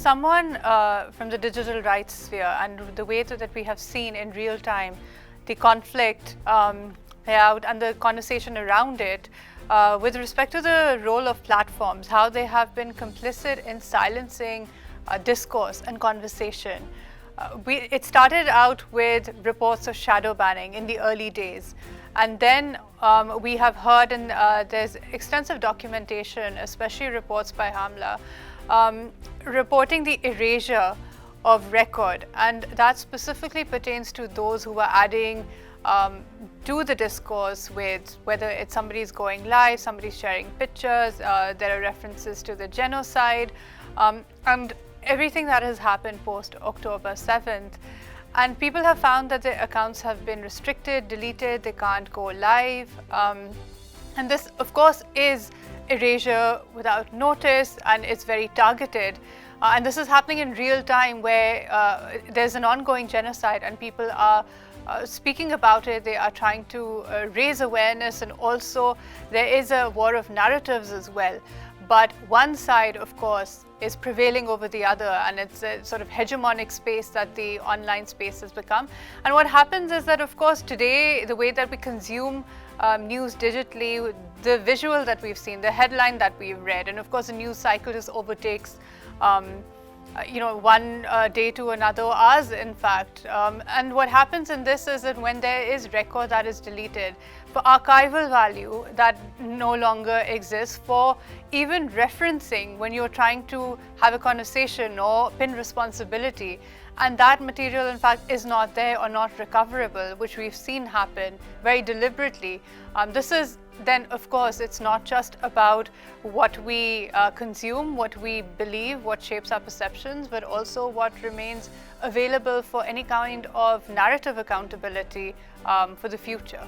someone from the digital rights sphere, and the way that we have seen in real time the conflict play out and the conversation around it, with respect to the role of platforms, how they have been complicit in silencing discourse and conversation. It started out with reports of shadow banning in the early days. And then we have heard, and there's extensive documentation, especially reports by Hamla, reporting the erasure of record. And that specifically pertains to those who are adding to the discourse, with whether it's somebody's going live, somebody's sharing pictures, there are references to the genocide, and everything that has happened post October 7th. And people have found that their accounts have been restricted, deleted, they can't go live. And this, of course, is erasure without notice, and it's very targeted. And this is happening in real time, where there's an ongoing genocide and people are speaking about it. They are trying to raise awareness, and also there is a war of narratives as well. But one side, of course, is prevailing over the other, and it's a sort of hegemonic space that the online space has become. And what happens is that, of course, today, the way that we consume news digitally, the visual that we've seen, the headline that we've read, and of course the news cycle just overtakes one day to another, hours in fact. And what happens in this is that when there is record that is deleted, for archival value that no longer exists, for even referencing when you're trying to have a conversation or pin responsibility, and that material in fact is not there or not recoverable, which we've seen happen very deliberately. This is then, of course, it's not just about what we consume, what we believe, what shapes our perceptions, but also what remains available for any kind of narrative accountability for the future.